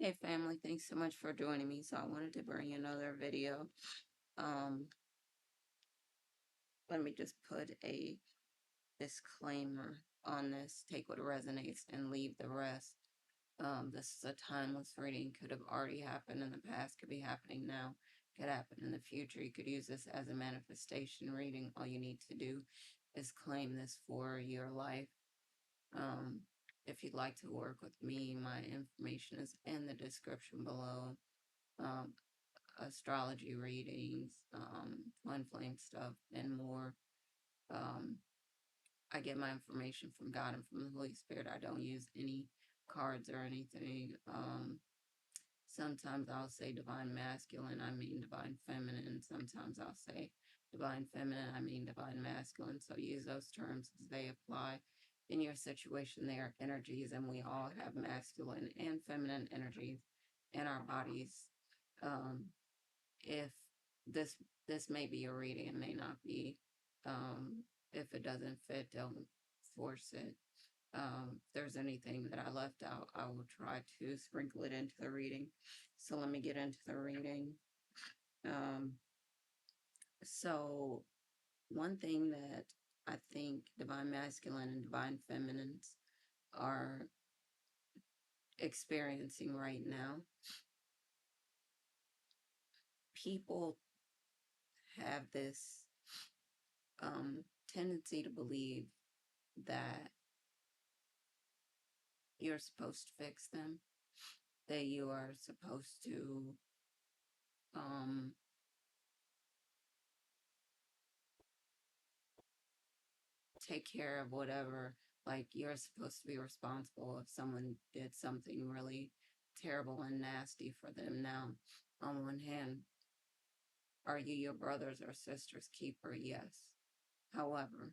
Hey family, thanks so much for joining me. So I wanted to bring another video. Um, Let me just put a disclaimer on this. Take what resonates and leave the rest. This is a timeless reading. Could have already happened in the past, could be happening now, could happen in the future. You could use this as a manifestation reading. All you need to do is claim this for your life. If you'd like to work with me, my information is in the description below. Um, Astrology readings, twin flame stuff, and more. Um, I get my information from God and from the Holy Spirit. I don't use any cards or anything. Sometimes I'll say divine masculine, I mean divine feminine. Sometimes I'll say divine feminine, I mean divine masculine. So use those terms as they apply in your situation. They are energies, and we all have masculine and feminine energies in our bodies. If this may be a reading, it may not be. If it doesn't fit, don't force it. If there's anything that I left out, I will try to sprinkle it into the reading. So let me get into the reading. Um, so one thing that I think divine masculine and divine feminines are experiencing right now, people have this tendency to believe that you're supposed to fix them, that you are supposed to um, take care of whatever, like you're supposed to be responsible if someone did something really terrible and nasty for them. Now, on one hand, are you your brother's or sister's keeper? Yes. However,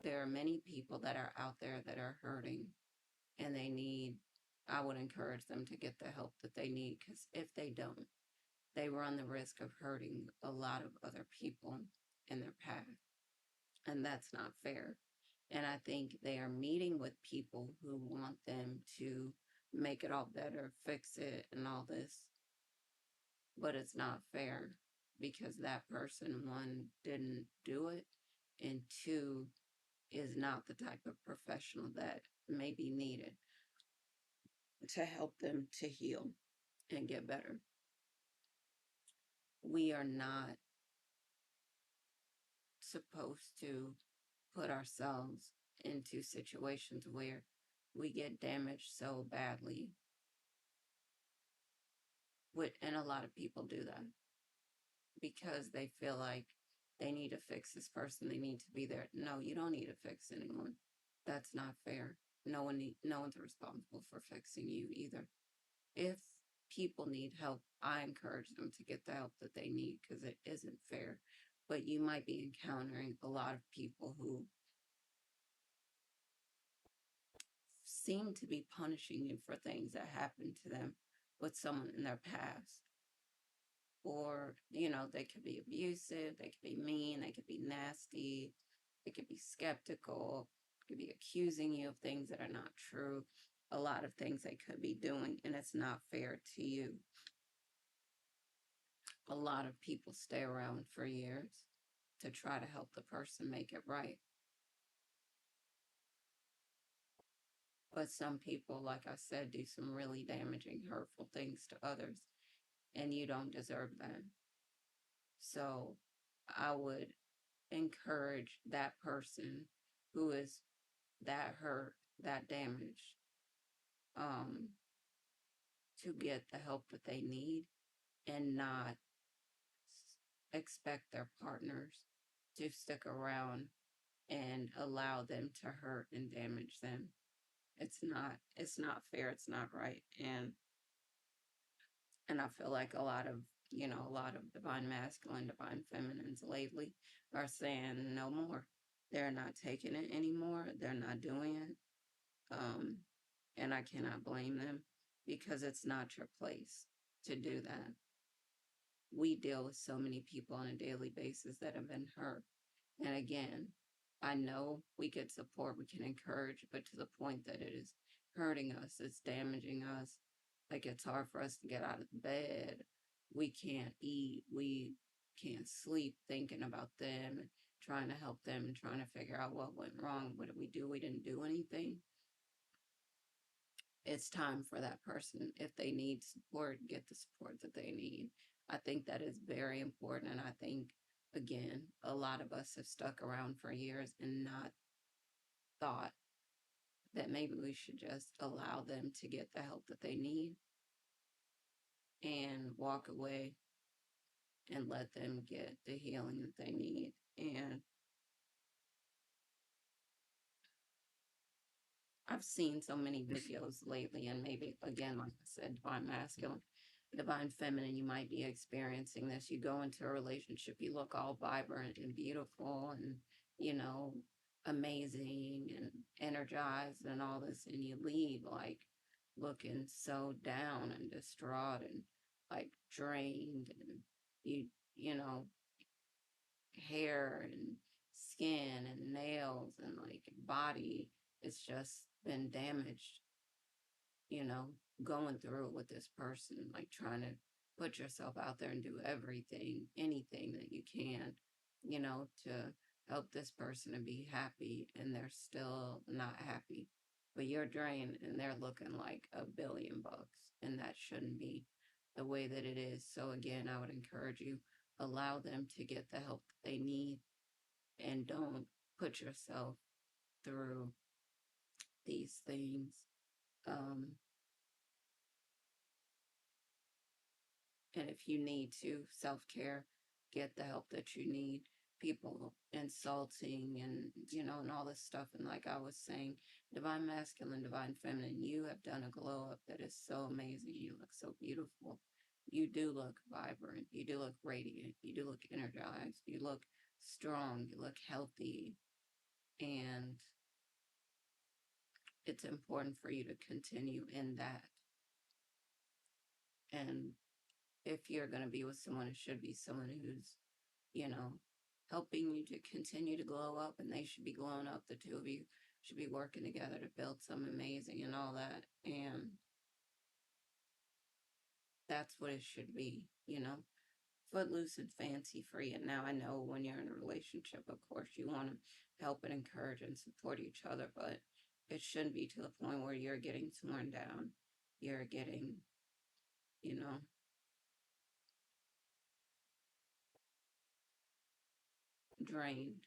there are many people that are out there that are hurting, and I would encourage them to get the help that they need, because if they don't, they run the risk of hurting a lot of other people in their path. And that's not fair. And I think they are meeting with people who want them to make it all better, fix it, and all this. But it's not fair, because that person, one, didn't do it, and two, is not the type of professional that may be needed to help them to heal and get better. We are not supposed to put ourselves into situations where we get damaged so badly. And a lot of people do that because they feel like they need to fix this person. They need to be there. No, you don't need to fix anyone. That's not fair. No one's responsible for fixing you either. If people need help, I encourage them to get the help that they need, because it isn't fair. But you might be encountering a lot of people who seem to be punishing you for things that happened to them with someone in their past. Or, they could be abusive, they could be mean, they could be nasty, they could be skeptical, could be accusing you of things that are not true. A lot of things they could be doing, and it's not fair to you. A lot of people stay around for years to try to help the person make it right. But some people, like I said, do some really damaging, hurtful things to others, and you don't deserve that. So I would encourage that person who is that hurt, that damaged, um, to get the help that they need, and not expect their partners to stick around and allow them to hurt and damage them. It's not fair, it's not right. And I feel like a lot of divine masculine, divine feminines lately are saying no more. They're not taking it anymore. They're not doing it. And I cannot blame them, because it's not your place to do that. We deal with so many people on a daily basis that have been hurt. And again, I know we get support, we can encourage, but to the point that it is hurting us, it's damaging us. Like it's hard for us to get out of bed. We can't eat, we can't sleep thinking about them, trying to help them and trying to figure out what went wrong. What did we do? We didn't do anything. It's time for that person, if they need support, get the support that they need. I think that is very important. And I think, again, a lot of us have stuck around for years and not thought that maybe we should just allow them to get the help that they need and walk away and let them get the healing that they need. And I've seen so many videos lately, and maybe again, like I said, divine masculine, divine feminine, you might be experiencing this. You go into a relationship, you look all vibrant and beautiful and, you know, amazing and energized and all this, and you leave like looking so down and distraught and like drained, and you, you know, hair and skin and nails and like body, it's just been damaged, you know, going through it with this person, like trying to put yourself out there and do everything, anything that you can, you know, to help this person to be happy, and they're still not happy. But you're drained and they're looking like $1 billion, and that shouldn't be the way that it is. So again, I would encourage you, allow them to get the help that they need, and don't put yourself through these things. Um, and if you need to, self care, get the help that you need. People insulting and, you know, and all this stuff. And like I was saying, divine masculine, divine feminine, you have done a glow up that is so amazing. You look so beautiful. You do look vibrant. You do look radiant. You do look energized. You look strong. You look healthy. And it's important for you to continue in that. And if you're going to be with someone, it should be someone who's, you know, helping you to continue to glow up, and they should be glowing up. The two of you should be working together to build something amazing and all that. And that's what it should be, you know, footloose and fancy free. And now I know when you're in a relationship, of course, you want to help and encourage and support each other, but it shouldn't be to the point where you're getting torn down. You're getting, you know, drained.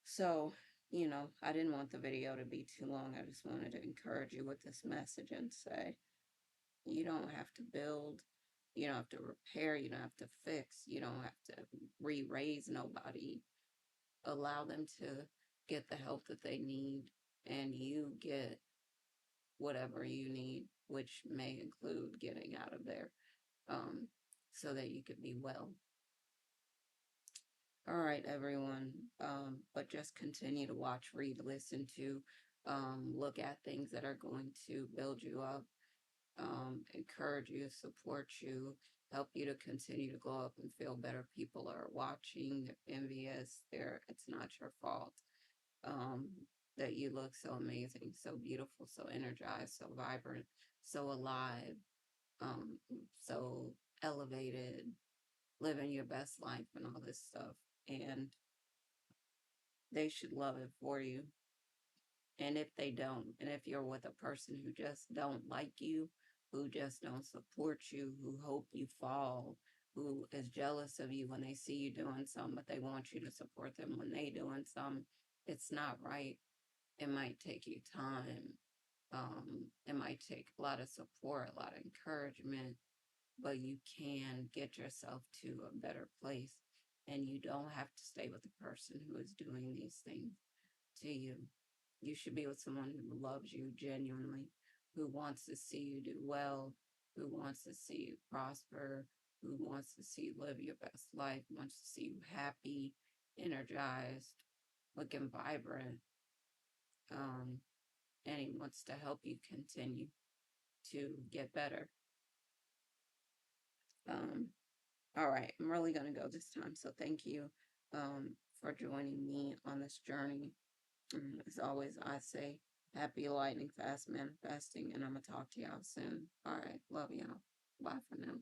So, you know, I didn't want the video to be too long. I just wanted to encourage you with this message and say, you don't have to build, you don't have to repair, you don't have to fix, you don't have to re-raise nobody. Allow them to get the help that they need, and you get whatever you need, which may include getting out of there, um, so that you could be well. All right, everyone. But just continue to watch, read, listen to, look at things that are going to build you up, encourage you, support you, help you to continue to glow up and feel better. People are watching, they're envious, it's not your fault. Um, that you look so amazing, so beautiful, so energized, so vibrant, so alive, um, so elevated, living your best life and all this stuff. And they should love it for you. And if they don't, and if you're with a person who just don't like you, who just don't support you, who hope you fall, who is jealous of you when they see you doing something, but they want you to support them when they doing something, it's not right. It might take you time. It might take a lot of support, a lot of encouragement, but you can get yourself to a better place. And you don't have to stay with the person who is doing these things to you. You should be with someone who loves you genuinely, who wants to see you do well, who wants to see you prosper, who wants to see you live your best life, wants to see you happy, energized, looking vibrant, um, and he wants to help you continue to get better. Um, all right, I'm really going to go this time. So thank you for joining me on this journey. As always, I say happy lightning fast manifesting, and I'm going to talk to y'all soon. All right. Love y'all. Bye for now.